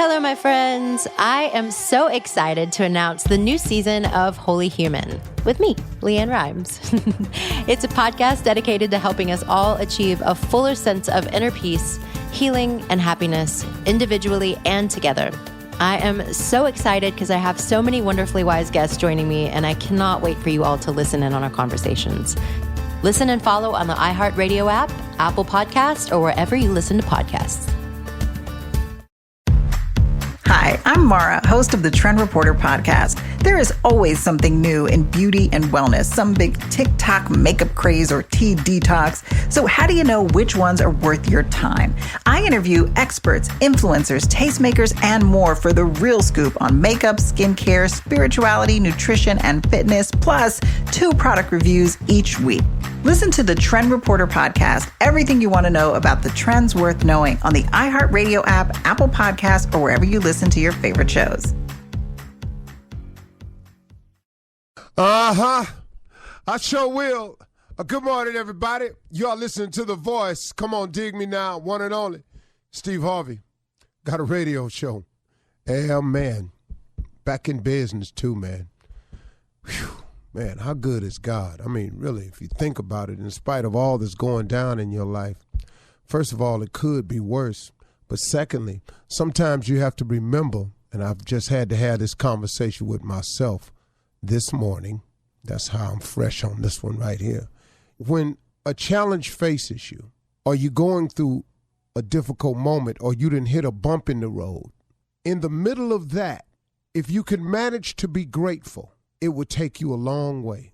Hello, my friends. I am so excited to announce the new season of Holy Human with me, Leanne Rhymes. It's a podcast dedicated to helping us all achieve a fuller sense of inner peace, healing, and happiness individually and together. I am so excited because I have so many wonderfully wise guests joining me, and I cannot wait for you all to listen in on our conversations. Listen and follow on the iHeartRadio app, Apple Podcast, or wherever you listen to podcasts. Hi, I'm Mara, host of the Trend Reporter podcast. There is always something new in beauty and wellness, some big TikTok makeup craze or tea detox. So how do you know which ones are worth your time? I interview experts, influencers, tastemakers, and more for the real scoop on makeup, skincare, spirituality, nutrition, and fitness, plus 2 product reviews each week. Listen to the Trend Reporter podcast, everything you want to know about the trends worth knowing on the iHeartRadio app, Apple Podcasts, or wherever you listen to your favorite shows. I sure will. Good morning, everybody. You are listening to The Voice. Come on, dig me now. One and only, Steve Harvey. Got a radio show. Man. Back in business, too, man. Whew. Man, how good is God? I mean, really, if you think about it, in spite of all that's going down in your life, first of all, it could be worse. But secondly, sometimes you have to remember, and I've just had to have this conversation with myself this morning. That's how I'm fresh on this one right here. When a challenge faces you, or you're going through a difficult moment, or you didn't hit a bump in the road, in the middle of that, if you can manage to be grateful, it would take you a long way.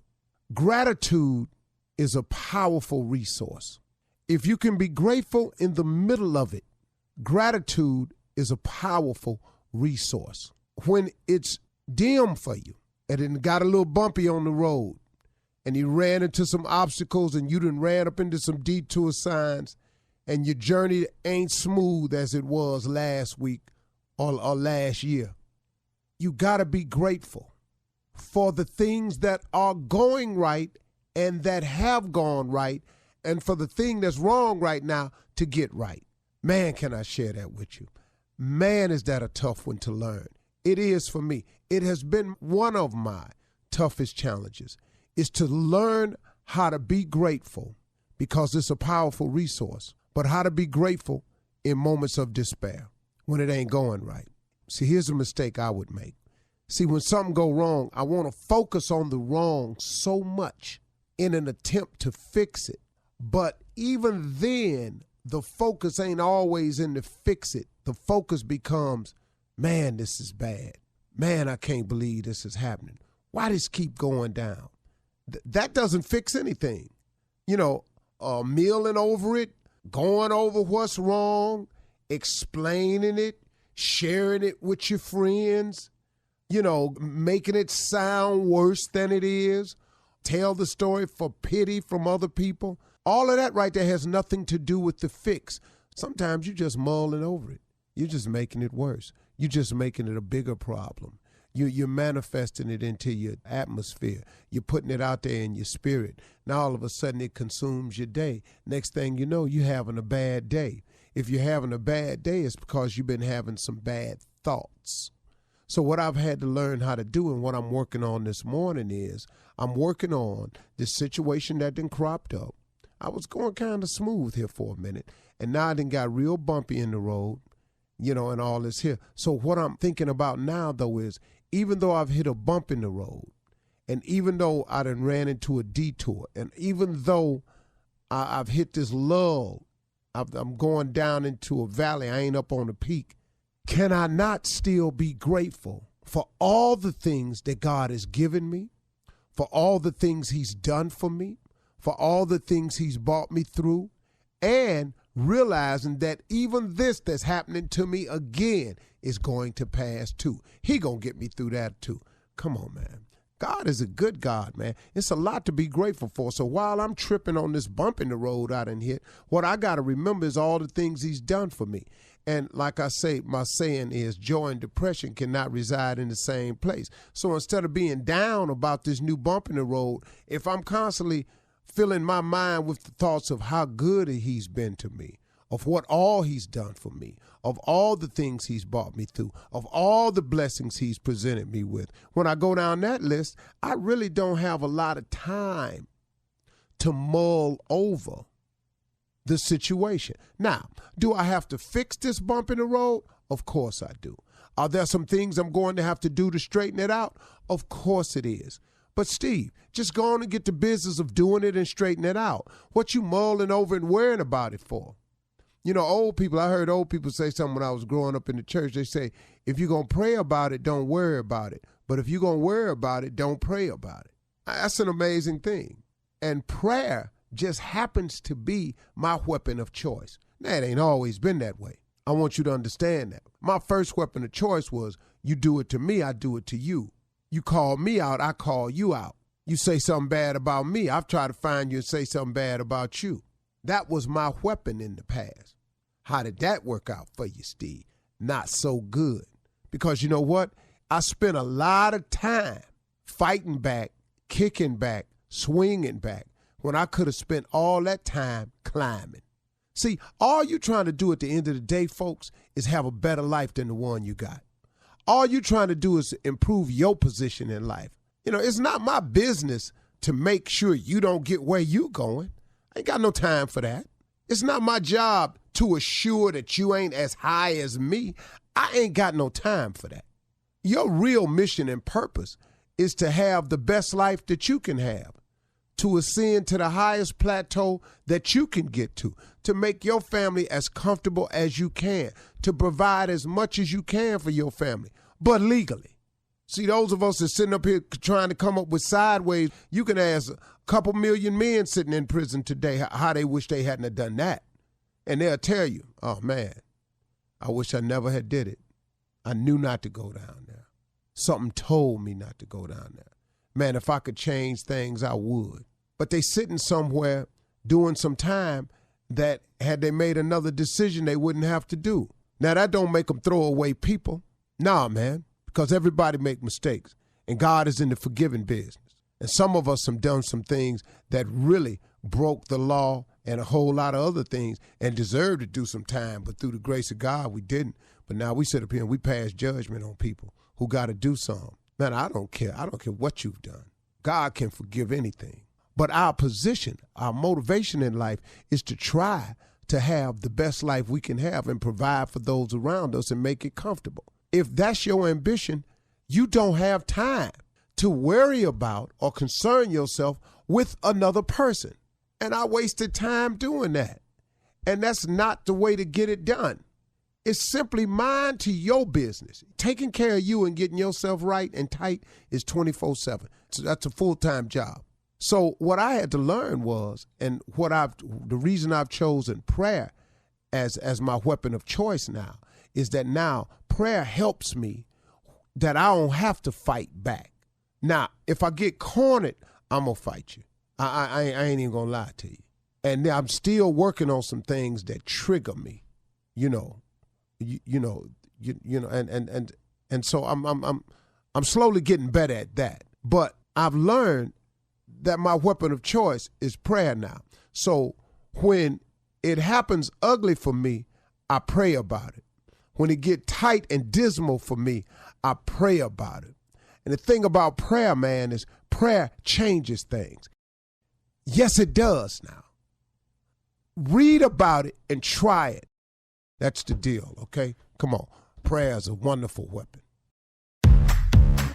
Gratitude is a powerful resource. If you can be grateful in the middle of it, gratitude is a powerful resource. When it's dim for you, and it got a little bumpy on the road, and you ran into some obstacles, and you done ran up into some detour signs, and your journey ain't smooth as it was last week or last year, you gotta be grateful for the things that are going right and that have gone right, and for the thing that's wrong right now to get right. Man, can I share that with you? Man, is that a tough one to learn. It is for me. It has been one of my toughest challenges, is to learn how to be grateful, because it's a powerful resource, but how to be grateful in moments of despair when it ain't going right. See, here's a mistake I would make. See, when something go wrong, I want to focus on the wrong so much in an attempt to fix it. But even then, the focus ain't always in to fix it. The focus becomes, man, this is bad. Man, I can't believe this is happening. Why does this keep going down? That doesn't fix anything. Milling over it, going over what's wrong, explaining it, sharing it with your friends, making it sound worse than it is, tell the story for pity from other people. All of that right there has nothing to do with the fix. Sometimes you're just mulling over it. You're just making it worse. You're just making it a bigger problem. You're manifesting it into your atmosphere. You're putting it out there in your spirit. Now all of a sudden it consumes your day. Next thing you know, you're having a bad day. If you're having a bad day, it's because you've been having some bad thoughts. So what I've had to learn how to do, and what I'm working on this morning, is I'm working on this situation that done cropped up. I was going kind of smooth here for a minute, and now I done got real bumpy in the road, and all this here. So what I'm thinking about now, though, is even though I've hit a bump in the road, and even though I done ran into a detour, and even though I've hit this lull, I'm going down into a valley, I ain't up on the peak, can I not still be grateful for all the things that God has given me, for all the things he's done for me, for all the things he's brought me through, and realizing that even this that's happening to me again is going to pass too. He gonna get me through that too. Come on, man. God is a good God, man. It's a lot to be grateful for. So while I'm tripping on this bump in the road I done hit, what I got to remember is all the things he's done for me. And like I say, my saying is joy and depression cannot reside in the same place. So instead of being down about this new bump in the road, if I'm constantly filling my mind with the thoughts of how good he's been to me, of what all he's done for me, of all the things he's brought me through, of all the blessings he's presented me with. When I go down that list, I really don't have a lot of time to mull over the situation. Now, do I have to fix this bump in the road? Of course I do. Are there some things I'm going to have to do to straighten it out? Of course it is. But Steve, just go on and get the business of doing it and straighten it out. What you mulling over and worrying about it for? You know, old people, I heard old people say something when I was growing up in the church. They say, if you're going to pray about it, don't worry about it. But if you're going to worry about it, don't pray about it. That's an amazing thing. And prayer just happens to be my weapon of choice. Now, it ain't always been that way. I want you to understand that. My first weapon of choice was, you do it to me, I do it to you. You call me out, I call you out. You say something bad about me, I've tried to find you and say something bad about you. That was my weapon in the past. How did that work out for you, Steve? Not so good. Because you know what? I spent a lot of time fighting back, kicking back, swinging back, when I could have spent all that time climbing. See, all you trying to do at the end of the day, folks, is have a better life than the one you got. All you trying to do is improve your position in life. You know, it's not my business to make sure you don't get where you going. I ain't got no time for that. It's not my job to assure that you ain't as high as me. I ain't got no time for that. Your real mission and purpose is to have the best life that you can have, to ascend to the highest plateau that you can get to make your family as comfortable as you can, to provide as much as you can for your family, but legally. See, those of us that sitting up here trying to come up with sideways, you can ask a couple million men sitting in prison today how they wish they hadn't have done that. And they'll tell you, oh man, I wish I never had did it. I knew not to go down there. Something told me not to go down there. Man, if I could change things, I would. But they sitting somewhere doing some time that had they made another decision, they wouldn't have to do. Now, that don't make them throw away people. Nah, man, because everybody make mistakes, and God is in the forgiving business. And some of us have done some things that really broke the law and a whole lot of other things and deserved to do some time, but through the grace of God, we didn't. But now we sit up here and we pass judgment on people who got to do something. Man, I don't care. I don't care what you've done. God can forgive anything. But our position, our motivation in life is to try to have the best life we can have and provide for those around us and make it comfortable. If that's your ambition, you don't have time to worry about or concern yourself with another person. And I wasted time doing that. And that's not the way to get it done. It's simply mind to your business. Taking care of you and getting yourself right and tight is 24/7. So that's a full-time job. So what I had to learn was, and the reason I've chosen prayer as my weapon of choice now, is that now prayer helps me that I don't have to fight back. Now, if I get cornered, I'm going to fight you. I ain't even going to lie to you. And I'm still working on some things that trigger me, and so I'm slowly getting better at that. But I've learned that my weapon of choice is prayer now. So when it happens ugly for me, I pray about it. When it get tight and dismal for me, I pray about it. And the thing about prayer, man, is prayer changes things. Yes, it does now. Read about it and try it. That's the deal, okay? Come on. Prayer is a wonderful weapon.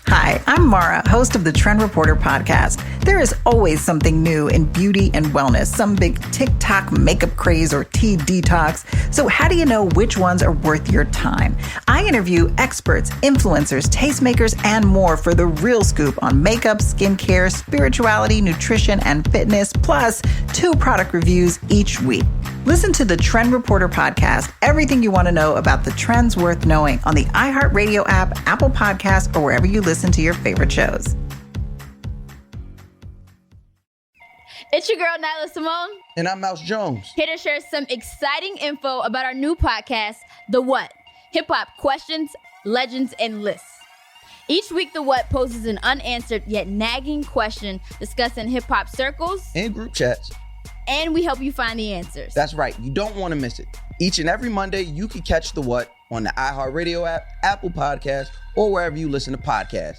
Hi, I'm Mara, host of the Trend Reporter podcast. There is always something new in beauty and wellness, some big TikTok makeup craze or tea detox. So how do you know which ones are worth your time? I interview experts, influencers, tastemakers, and more for the real scoop on makeup, skincare, spirituality, nutrition, and fitness, plus 2 product reviews each week. Listen to the Trend Reporter podcast, everything you want to know about the trends worth knowing on the iHeartRadio app, Apple Podcasts, or wherever you listen to your favorite shows. It's your girl, Nyla Simone. And I'm Mouse Jones. Here to share some exciting info about our new podcast, The What? Hip-hop questions, legends, and lists. Each week, The What poses an unanswered yet nagging question discussed in hip-hop circles and group chats. and we help you find the answers. That's right. You don't want to miss it. Each and every Monday, you can catch The What on the iHeartRadio app, Apple Podcasts, or wherever you listen to podcasts.